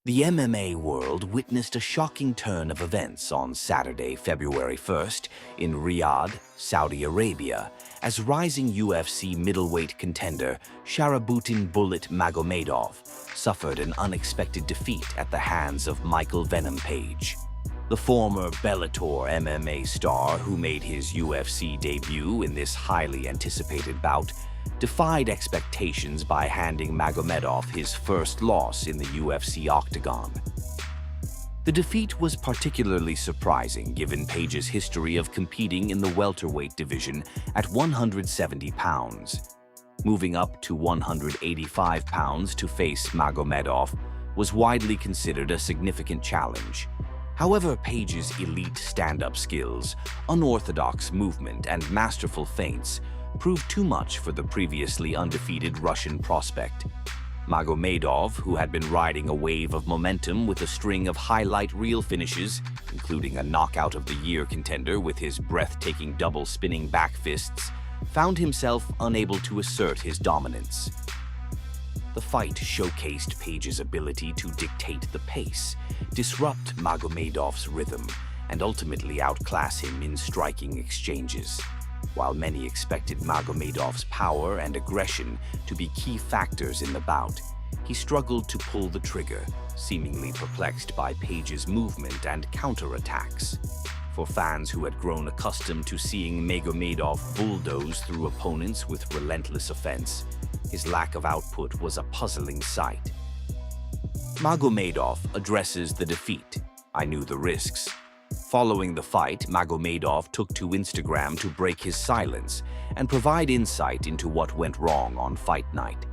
The MMA world witnessed a shocking turn of events on Saturday, February 1st, in Riyadh, Saudi Arabia, as rising UFC middleweight contender Sharabutdin Bullet Magomedov suffered an unexpected defeat at the hands of Michael Venom Page. The former Bellator MMA star, who made his UFC debut in this highly anticipated bout, defied expectations by handing Magomedov his first loss in the UFC octagon. The defeat was particularly surprising given Page's history of competing in the welterweight division at 170 pounds. Moving up to 185 pounds to face Magomedov was widely considered a significant challenge. However, Page's elite stand-up skills, unorthodox movement, and masterful feints proved too much for the previously undefeated Russian prospect. Magomedov, who had been riding a wave of momentum with a string of highlight reel finishes, including a knockout of the year contender with his breathtaking double spinning back fists, found himself unable to assert his dominance. The fight showcased Page's ability to dictate the pace, disrupt Magomedov's rhythm, and ultimately outclass him in striking exchanges. While many expected Magomedov's power and aggression to be key factors in the bout, he struggled to pull the trigger, seemingly perplexed by Page's movement and counterattacks. For fans who had grown accustomed to seeing Magomedov bulldoze through opponents with relentless offense, his lack of output was a puzzling sight. Magomedov addresses the defeat. "I knew the risks." Following the fight, Magomedov took to Instagram to break his silence and provide insight into what went wrong on fight night.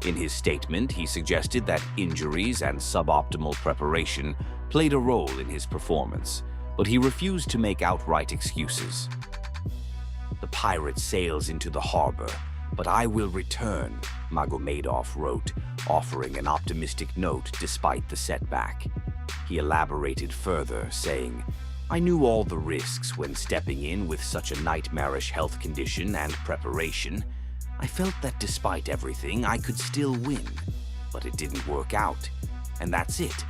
In his statement, he suggested that injuries and suboptimal preparation played a role in his performance, but he refused to make outright excuses. "The pirate sails into the harbor, but I will return," Magomedov wrote, offering an optimistic note despite the setback. He elaborated further, saying, "I knew all the risks when stepping in with such a nightmarish health condition and preparation. I felt that despite everything, I could still win. But it didn't work out. And that's it."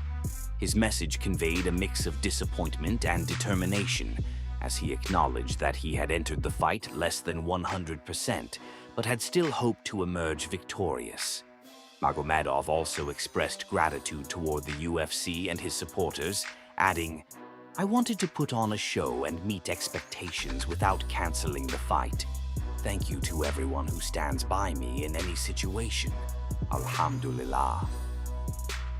His message conveyed a mix of disappointment and determination, as he acknowledged that he had entered the fight less than 100%, but had still hoped to emerge victorious. Magomedov also expressed gratitude toward the UFC and his supporters, adding, "I wanted to put on a show and meet expectations without canceling the fight. Thank you to everyone who stands by me in any situation. Alhamdulillah."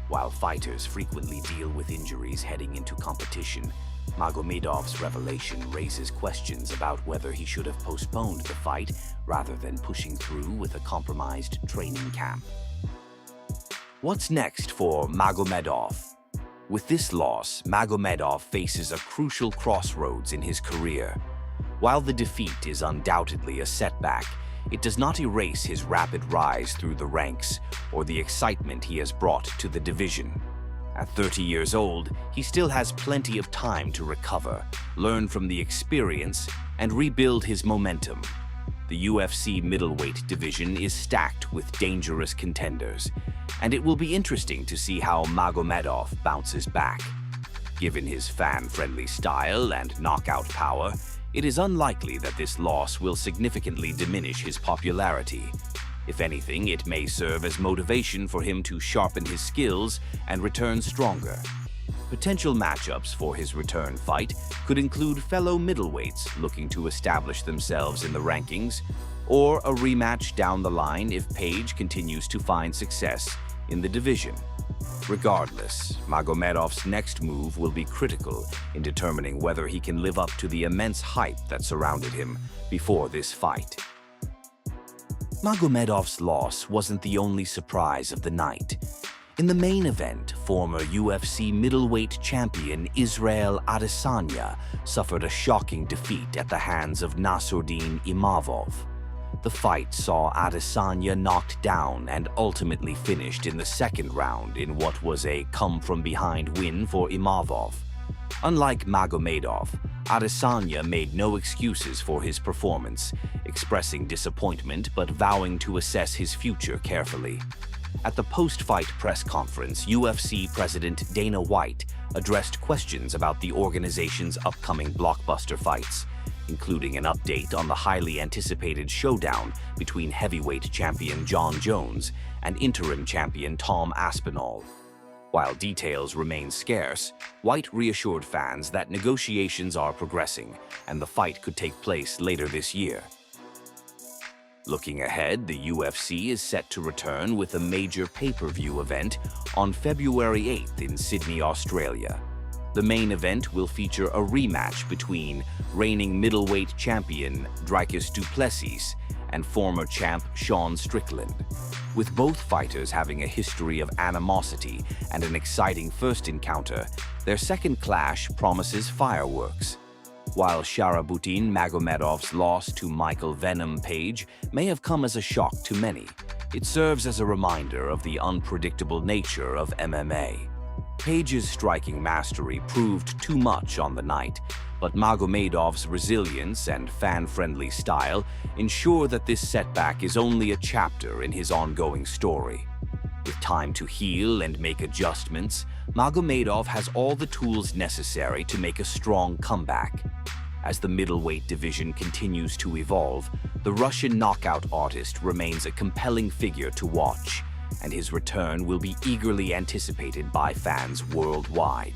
While fighters frequently deal with injuries heading into competition, Magomedov's revelation raises questions about whether he should have postponed the fight rather than pushing through with a compromised training camp. What's next for Magomedov? With this loss, Magomedov faces a crucial crossroads in his career. While the defeat is undoubtedly a setback, it does not erase his rapid rise through the ranks or the excitement he has brought to the division. At 30 years old, he still has plenty of time to recover, learn from the experience, and rebuild his momentum. The UFC middleweight division is stacked with dangerous contenders, and it will be interesting to see how Magomedov bounces back. Given his fan-friendly style and knockout power, it is unlikely that this loss will significantly diminish his popularity. If anything, it may serve as motivation for him to sharpen his skills and return stronger. Potential matchups for his return fight could include fellow middleweights looking to establish themselves in the rankings, or a rematch down the line if Page continues to find success in the division. Regardless, Magomedov's next move will be critical in determining whether he can live up to the immense hype that surrounded him before this fight. Magomedov's loss wasn't the only surprise of the night. In the main event, former UFC middleweight champion Israel Adesanya suffered a shocking defeat at the hands of Sharabutdin Imavov. The fight saw Adesanya knocked down and ultimately finished in the second round in what was a come-from-behind win for Imavov. Unlike Magomedov, Adesanya made no excuses for his performance, expressing disappointment but vowing to assess his future carefully. At the post-fight press conference, UFC President Dana White addressed questions about the organization's upcoming blockbuster fights, including an update on the highly anticipated showdown between heavyweight champion Jon Jones and interim champion Tom Aspinall. While details remain scarce, White reassured fans that negotiations are progressing and the fight could take place later this year. Looking ahead, the UFC is set to return with a major pay-per-view event on February 8th in Sydney, Australia. The main event will feature a rematch between reigning middleweight champion Dricus du Plessis and former champ Sean Strickland. With both fighters having a history of animosity and an exciting first encounter, their second clash promises fireworks. While Sharabutdin Magomedov's loss to Michael Venom Page may have come as a shock to many, it serves as a reminder of the unpredictable nature of MMA. Page's striking mastery proved too much on the night, but Magomedov's resilience and fan-friendly style ensure that this setback is only a chapter in his ongoing story. With time to heal and make adjustments, Magomedov has all the tools necessary to make a strong comeback. As the middleweight division continues to evolve, the Russian knockout artist remains a compelling figure to watch, and his return will be eagerly anticipated by fans worldwide.